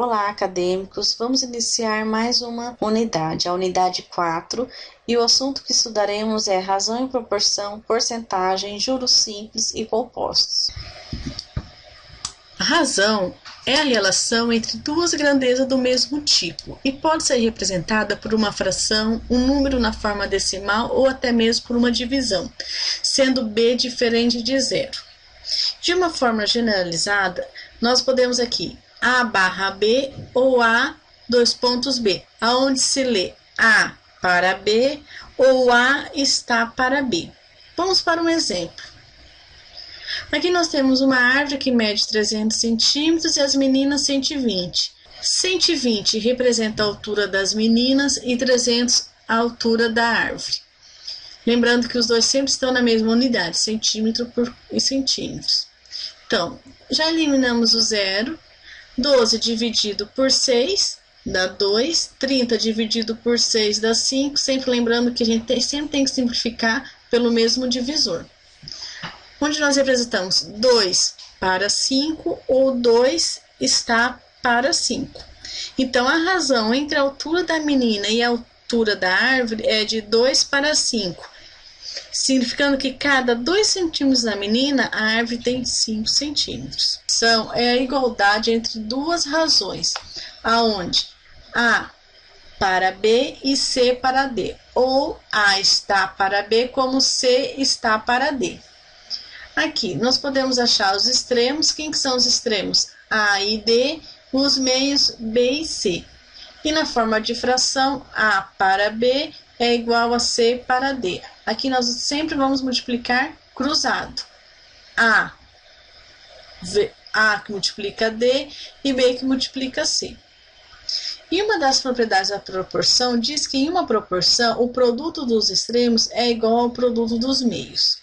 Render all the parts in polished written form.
Olá, acadêmicos! Vamos iniciar mais uma unidade, a unidade 4, e o assunto que estudaremos é razão e proporção, porcentagem, juros simples e compostos. A razão é a relação entre duas grandezas do mesmo tipo e pode ser representada por uma fração, um número na forma decimal ou até mesmo por uma divisão, sendo b diferente de zero. De uma forma generalizada, nós podemos aqui A barra B ou A dois pontos B, aonde se lê A para B ou A está para B. Vamos para um exemplo. Aqui nós temos uma árvore que mede 300 centímetros e as meninas 120. 120 representa a altura das meninas e 300 a altura da árvore. Lembrando que os dois sempre estão na mesma unidade, centímetro e centímetros. Então, já eliminamos o zero. 12 dividido por 6 dá 2, 30 dividido por 6 dá 5, sempre lembrando que a gente sempre tem que simplificar pelo mesmo divisor. Onde nós representamos 2 para 5 ou 2 está para 5. Então, a razão entre a altura da menina e a altura da árvore é de 2 para 5, significando que cada 2 centímetros da menina, a árvore tem 5 centímetros. É a igualdade entre duas razões, aonde A para B e C para D, ou A está para B como C está para D. Aqui, nós podemos achar os extremos. Quem que são os extremos? A e D, os meios B e C. E na forma de fração, A para B é igual a C para D. Aqui nós sempre vamos multiplicar cruzado. A que multiplica D e B que multiplica C. E uma das propriedades da proporção diz que em uma proporção o produto dos extremos é igual ao produto dos meios.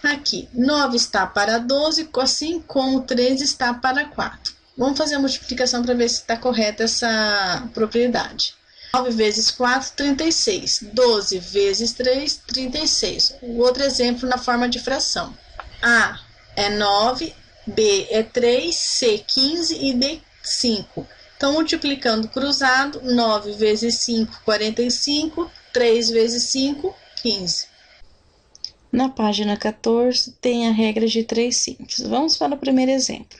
Aqui, 9 está para 12, assim como 13 está para 4. Vamos fazer a multiplicação para ver se está correta essa propriedade. 9 vezes 4, 36. 12 vezes 3, 36. O outro exemplo na forma de fração. A é 9, B é 3, C 15 e D 5. Então, multiplicando cruzado, 9 vezes 5, 45. 3 vezes 5, 15. Na página 14, tem a regra de 3 simples. Vamos para o primeiro exemplo.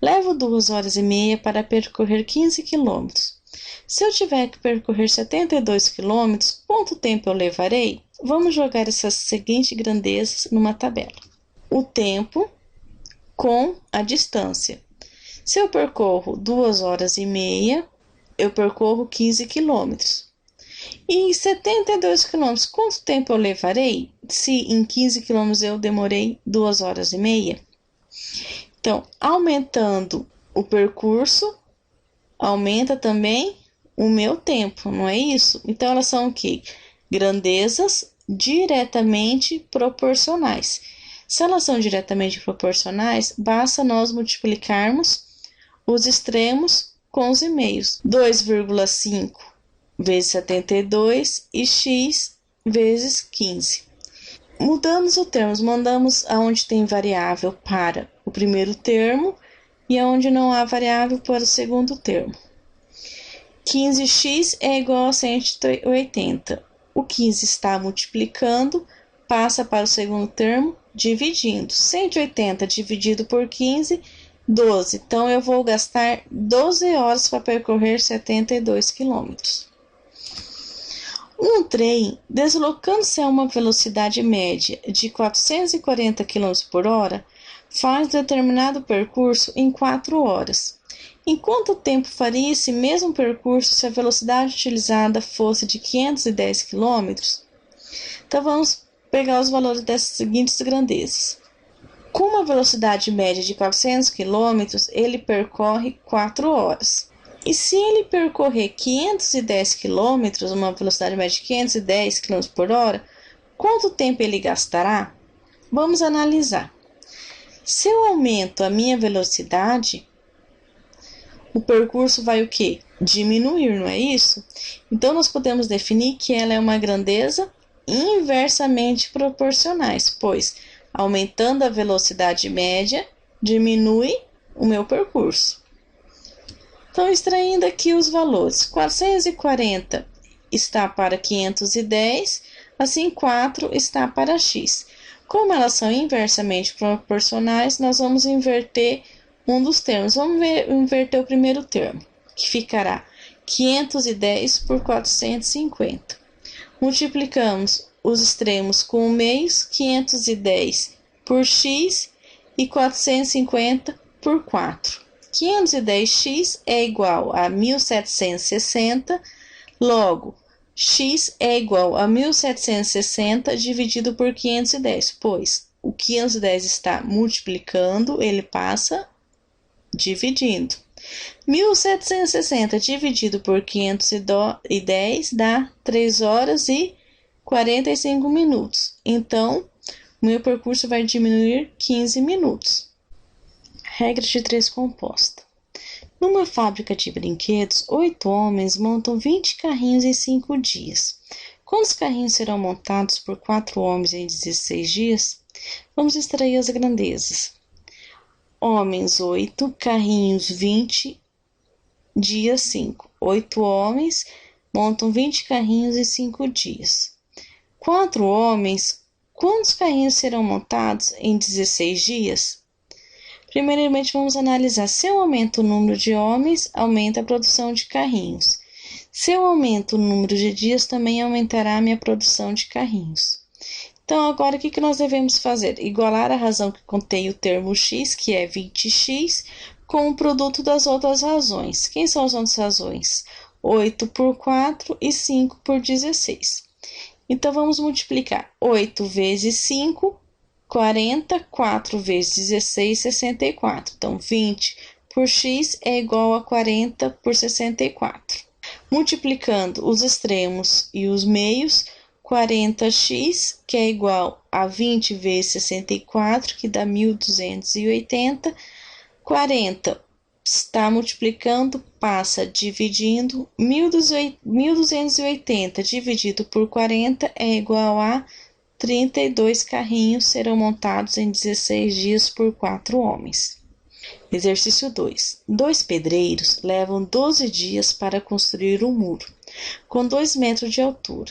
Levo 2 horas e meia para percorrer 15 quilômetros. Se eu tiver que percorrer 72 quilômetros, quanto tempo eu levarei? Vamos jogar essas seguintes grandezas numa tabela. O tempo com a distância. Se eu percorro 2 horas e meia, eu percorro 15 quilômetros. E em 72 quilômetros, quanto tempo eu levarei? Se em 15 quilômetros eu demorei 2 horas e meia. Então, aumentando o percurso, aumenta também o meu tempo, não é isso? Então, elas são o quê? Grandezas diretamente proporcionais. Se elas são diretamente proporcionais, basta nós multiplicarmos os extremos com os meios. 2,5 vezes 72 e x vezes 15. Mudamos o termo, mandamos aonde tem variável para o primeiro termo e aonde não há variável para o segundo termo. 15x é igual a 180. O 15 está multiplicando, passa para o segundo termo, dividindo. 180 dividido por 15, 12. Então, eu vou gastar 12 horas para percorrer 72 quilômetros. Um trem, deslocando-se a uma velocidade média de 440 km por hora, faz determinado percurso em 4 horas. Em quanto tempo faria esse mesmo percurso se a velocidade utilizada fosse de 510 km? Então, vamos pegar os valores dessas seguintes grandezas. Com uma velocidade média de 400 km, ele percorre 4 horas. E se ele percorrer 510 km, uma velocidade média de 510 km por hora, quanto tempo ele gastará? Vamos analisar. Se eu aumento a minha velocidade, o percurso vai o quê? Diminuir, não é isso? Então, nós podemos definir que ela é uma grandeza inversamente proporcionais, pois, aumentando a velocidade média, diminui o meu percurso. Então, extraindo aqui os valores, 440 está para 510, assim 4 está para x. Como elas são inversamente proporcionais, nós vamos inverter um dos termos. Vamos inverter o primeiro termo, que ficará 510 por 450. Multiplicamos os extremos com o meios, 510 por x e 450 por 4. 510x é igual a 1760, logo, x é igual a 1760 dividido por 510, pois o 510 está multiplicando, ele passa dividindo. 1760 dividido por 510 dá 3 horas e 45 minutos. Então, o meu percurso vai diminuir 15 minutos. Regra de 3 composta. Numa fábrica de brinquedos, 8 homens montam 20 carrinhos em 5 dias. Quantos carrinhos serão montados por 4 homens em 16 dias? Vamos extrair as grandezas. Homens 8, carrinhos 20, dias 5. 8 homens montam 20 carrinhos em 5 dias. 4 homens, quantos carrinhos serão montados em 16 dias? Primeiramente, vamos analisar se eu aumento o número de homens, aumenta a produção de carrinhos. Se eu aumento o número de dias, também aumentará a minha produção de carrinhos. Então, agora, o que nós devemos fazer? Igualar a razão que contém o termo x, que é 20x, com o produto das outras razões. Quem são as outras razões? 8 por 4 e 5 por 16. Então, vamos multiplicar 8 vezes 5, 40, 4 vezes 16, 64. Então, 20 por x é igual a 40 por 64. Multiplicando os extremos e os meios, 40x, que é igual a 20 vezes 64, que dá 1280. 40 está multiplicando, passa dividindo. 1280 dividido por 40 é igual a 32 carrinhos serão montados em 16 dias por 4 homens. Exercício 2. 2 pedreiros levam 12 dias para construir um muro, com 2 metros de altura.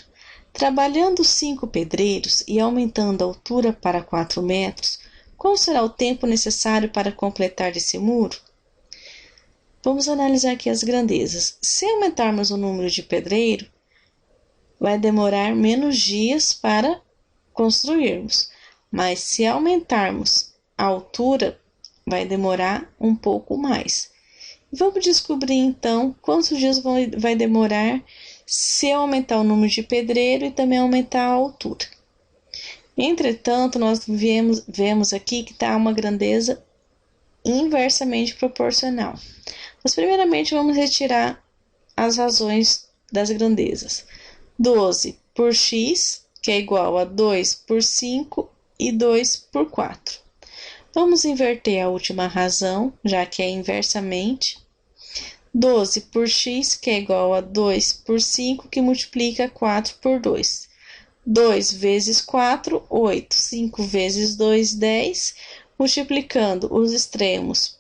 Trabalhando 5 pedreiros e aumentando a altura para 4 metros, qual será o tempo necessário para completar esse muro? Vamos analisar aqui as grandezas. Se aumentarmos o número de pedreiros, vai demorar menos dias para construirmos, mas se aumentarmos a altura, vai demorar um pouco mais. Vamos descobrir então quantos dias vai demorar se eu aumentar o número de pedreiro e também aumentar a altura. Entretanto, nós vemos aqui que está uma grandeza inversamente proporcional. Mas primeiramente vamos retirar as razões das grandezas. 12 por x, que é igual a 2 por 5 e 2 por 4. Vamos inverter a última razão, já que é inversamente. 12 por x, que é igual a 2 por 5, que multiplica 4 por 2. 2 vezes 4, 8. 5 vezes 2, 10. Multiplicando os extremos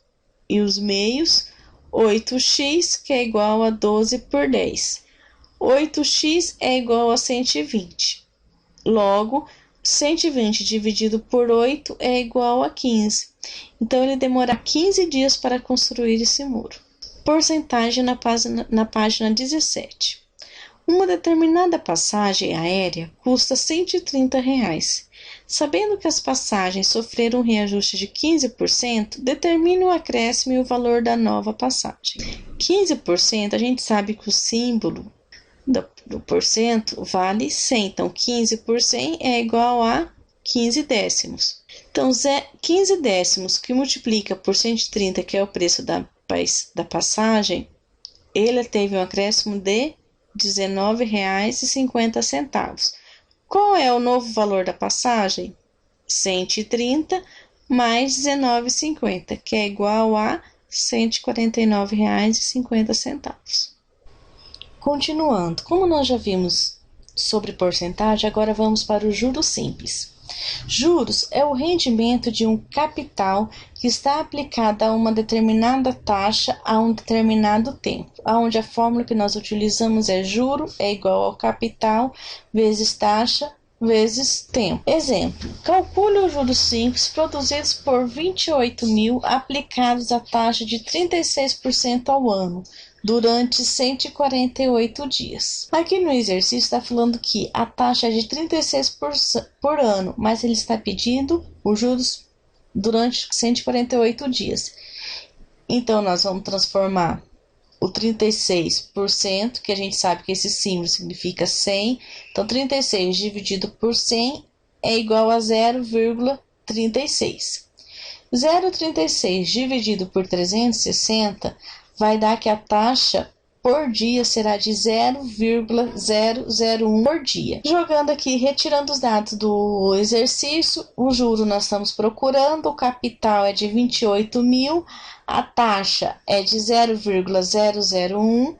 e os meios, 8x, que é igual a 12 por 10. 8x é igual a 120. Logo, 120 dividido por 8 é igual a 15. Então, ele demora 15 dias para construir esse muro. Porcentagem na página 17. Uma determinada passagem aérea custa R$130. Sabendo que as passagens sofreram um reajuste de 15%, determine o acréscimo e o valor da nova passagem. 15%, a gente sabe que o símbolo do porcento vale 100, então 15 por 100 é igual a 15 décimos. Então, 15 décimos que multiplica por 130, que é o preço da passagem, ele teve um acréscimo de R$19,50. Qual é o novo valor da passagem? 130 mais R$19,50, que é igual a R$149,50. Continuando, como nós já vimos sobre porcentagem, agora vamos para o juros simples. Juros é o rendimento de um capital que está aplicado a uma determinada taxa a um determinado tempo, onde a fórmula que nós utilizamos é juro é igual ao capital vezes taxa vezes tempo. Exemplo, calcule os juros simples produzidos por 28.000 aplicados à taxa de 36% ao ano, durante 148 dias. Aqui no exercício está falando que a taxa é de 36% por ano, mas ele está pedindo os juros durante 148 dias. Então, nós vamos transformar o 36%, que a gente sabe que esse símbolo significa 100. Então, 36 dividido por 100 é igual a 0,36. 0,36 dividido por 360 vai dar que a taxa por dia será de 0,001 por dia. Jogando aqui, retirando os dados do exercício, o juro nós estamos procurando, o capital é de 28.000, a taxa é de 0,001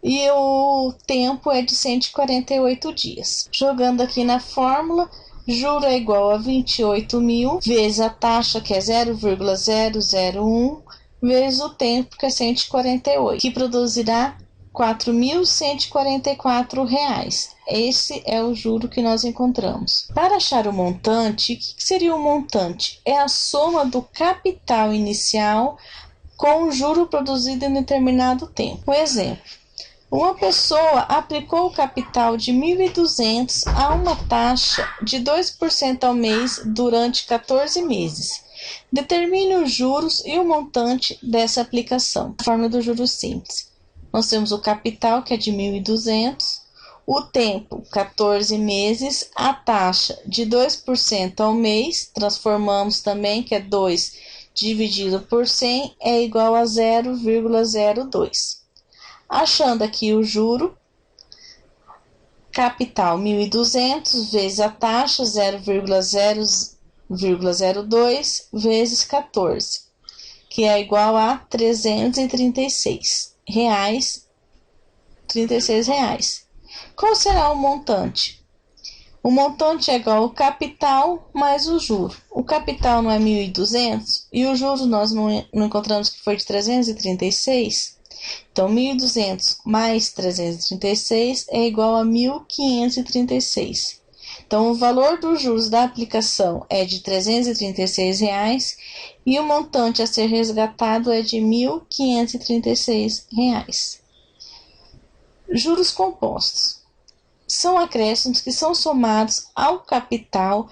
e o tempo é de 148 dias. Jogando aqui na fórmula, juro é igual a 28.000 vezes a taxa, que é 0,001, vezes o tempo, que é 148, que produzirá R$ 4.144. Esse é o juro que nós encontramos. Para achar o montante, o que seria o montante? É a soma do capital inicial com o juro produzido em determinado tempo. Um exemplo, uma pessoa aplicou o capital de 1.200 a uma taxa de 2% ao mês durante 14 meses. Determine os juros e o montante dessa aplicação. A forma do juros simples. Nós temos o capital, que é de 1.200, o tempo, 14 meses, a taxa de 2% ao mês, transformamos também, que é 2 dividido por 100, é igual a 0,02. Achando aqui o juro, capital 1.200 vezes a taxa 0,02 vezes 14, que é igual a R$ 336. Qual será o montante? O montante é igual ao capital mais o juro. O capital não é 1.200 e o juro nós não encontramos que foi de 336. Então, 1.200 mais 336 é igual a 1.536. Então, o valor dos juros da aplicação é de R$ 336 e o montante a ser resgatado é de R$ 1.536. Juros compostos são acréscimos que são somados ao capital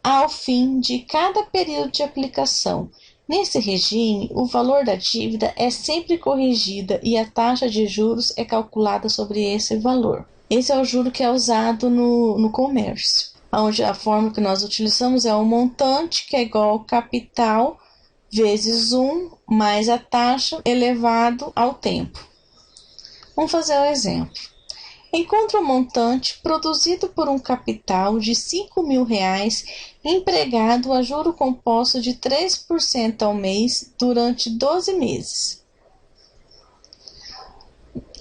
ao fim de cada período de aplicação. Nesse regime, o valor da dívida é sempre corrigida e a taxa de juros é calculada sobre esse valor. Esse é o juro que é usado no comércio, onde a fórmula que nós utilizamos é o montante, que é igual ao capital vezes 1 mais a taxa elevado ao tempo. Vamos fazer um exemplo. Encontre o montante produzido por um capital de R$ 5.000 empregado a juro composto de 3% ao mês durante 12 meses.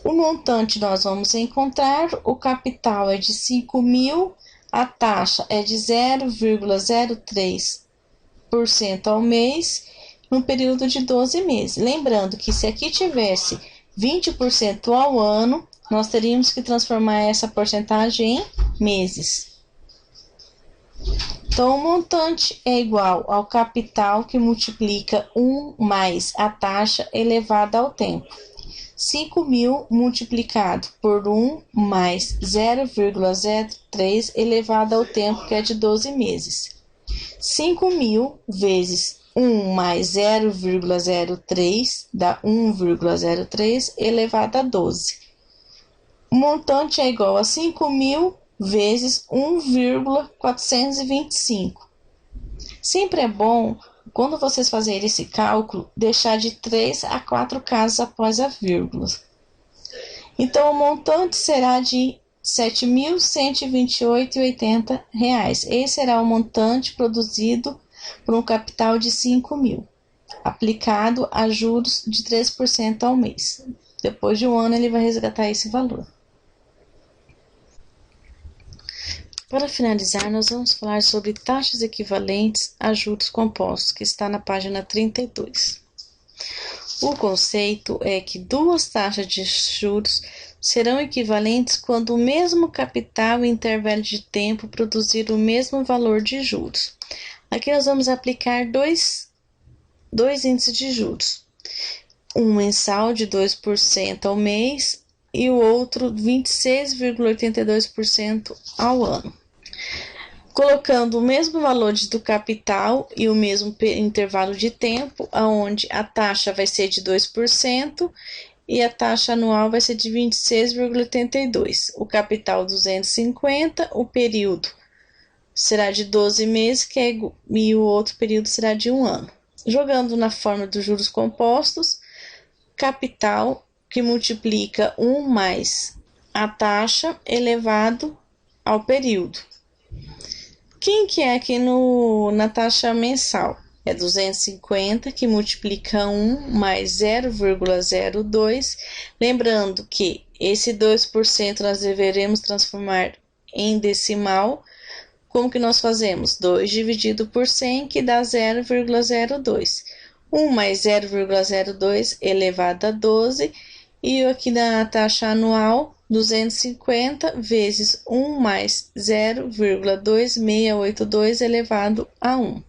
O montante nós vamos encontrar, o capital é de 5.000, a taxa é de 0,03% ao mês, no período de 12 meses. Lembrando que se aqui tivesse 20% ao ano, nós teríamos que transformar essa porcentagem em meses. Então, o montante é igual ao capital que multiplica 1 mais a taxa elevada ao tempo. 5.000 multiplicado por 1 mais 0,03 elevado ao tempo, que é de 12 meses. 5.000 vezes 1 mais 0,03 dá 1,03 elevado a 12. O montante é igual a 5.000 vezes 1,425. Sempre é bom, quando vocês fazerem esse cálculo, deixar de 3 a 4 casas após a vírgula. Então, o montante será de R$ 7.128,80. Esse será o montante produzido por um capital de 5.000, aplicado a juros de 3% ao mês. Depois de um ano, ele vai resgatar esse valor. Para finalizar, nós vamos falar sobre taxas equivalentes a juros compostos, que está na página 32. O conceito é que duas taxas de juros serão equivalentes quando o mesmo capital e intervalo de tempo produzir o mesmo valor de juros. Aqui nós vamos aplicar dois índices de juros. Um mensal de 2% ao mês e o outro 26,82% ao ano. Colocando o mesmo valor do capital e o mesmo intervalo de tempo, onde a taxa vai ser de 2% e a taxa anual vai ser de 26,82%. O capital 250, o período será de 12 meses e o outro período será de 1 ano. Jogando na forma dos juros compostos, capital que multiplica 1 mais a taxa elevado ao período. Quem que é aqui na taxa mensal? É 250 que multiplica 1 mais 0,02. Lembrando que esse 2% nós deveremos transformar em decimal. Como que nós fazemos? 2 dividido por 100, que dá 0,02. 1 mais 0,02 elevado a 12. E aqui na taxa anual, 250 vezes 1 mais 0,2682 elevado a 1.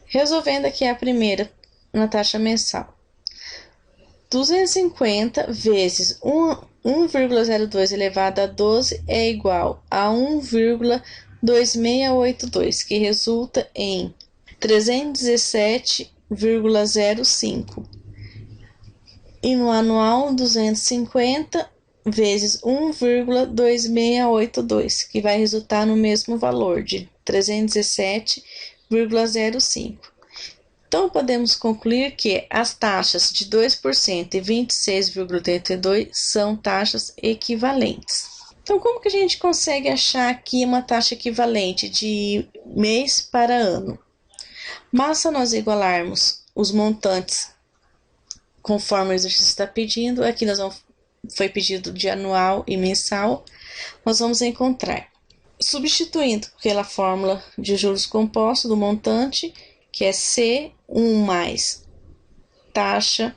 Resolvendo aqui a primeira na taxa mensal. 250 vezes 1,02 elevado a 12 é igual a 1,2682, que resulta em 317,05. E no anual, 250 vezes 1,2682, que vai resultar no mesmo valor de 317,05. Então, podemos concluir que as taxas de 2% e 26,82 são taxas equivalentes. Então, como que a gente consegue achar aqui uma taxa equivalente de mês para ano? Basta nós igualarmos os montantes conforme o exercício está pedindo. Aqui foi pedido de anual e mensal. Nós vamos encontrar, substituindo pela fórmula de juros compostos do montante, que é C1 mais taxa,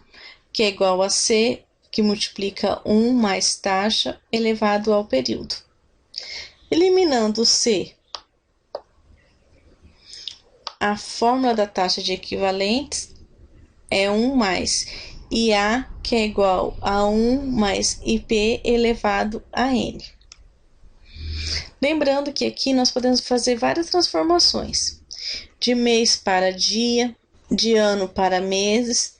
que é igual a C, que multiplica 1 mais taxa elevado ao período. Eliminando o C, a fórmula da taxa de equivalentes é 1 mais IA, que é igual a 1 mais IP elevado a N. Lembrando que aqui nós podemos fazer várias transformações, de mês para dia, de ano para meses,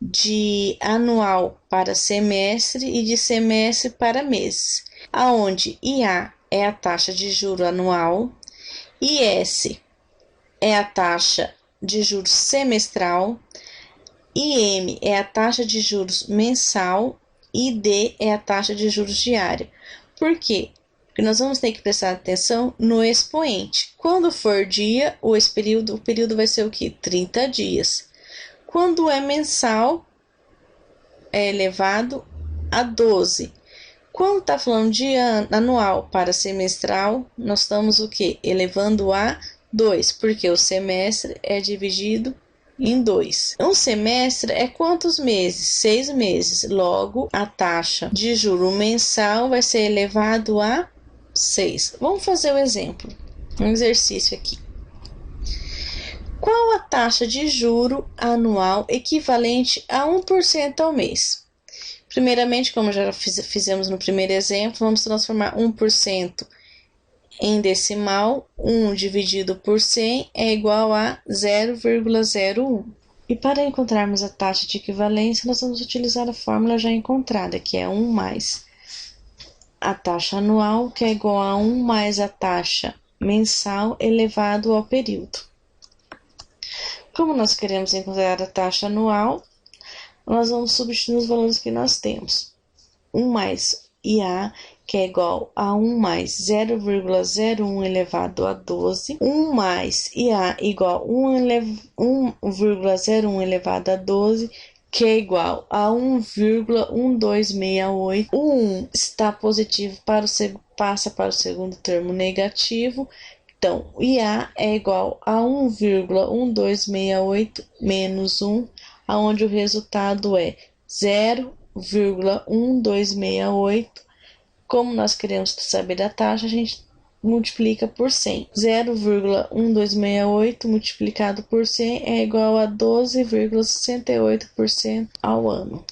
de anual para semestre e de semestre para meses, aonde IA é a taxa de juro anual, IS é a taxa de juros semestral, IM é a taxa de juros mensal e D é a taxa de juros diária. Por quê? Porque nós vamos ter que prestar atenção no expoente. Quando for dia, o período vai ser o quê? 30 dias. Quando é mensal, é elevado a 12. Quando está falando de anual para semestral, nós estamos o quê? Elevando a 2, porque o semestre é dividido em 2. Um semestre é quantos meses? 6 meses. Logo, a taxa de juro mensal vai ser elevado a 6. Vamos fazer o exemplo. Um exercício aqui. Qual a taxa de juro anual equivalente a 1% ao mês? Primeiramente, como já fizemos no primeiro exemplo, vamos transformar 1% em decimal. 1 dividido por 100 é igual a 0,01. E para encontrarmos a taxa de equivalência, nós vamos utilizar a fórmula já encontrada, que é 1 mais a taxa anual, que é igual a 1 mais a taxa mensal elevado ao período. Como nós queremos encontrar a taxa anual, nós vamos substituir os valores que nós temos. 1 mais IA, que é igual a 1 mais 0,01 elevado a 12. 1 mais IA igual a 1,01 elevado a 12, que é igual a 1,1268. O 1 está positivo passa para o segundo termo negativo. Então, o IA é igual a 1,1268 menos 1, onde o resultado é 0,1268. Como nós queremos saber a taxa, a gente multiplica por 100. 0,1268 multiplicado por 100 é igual a 12,68% ao ano.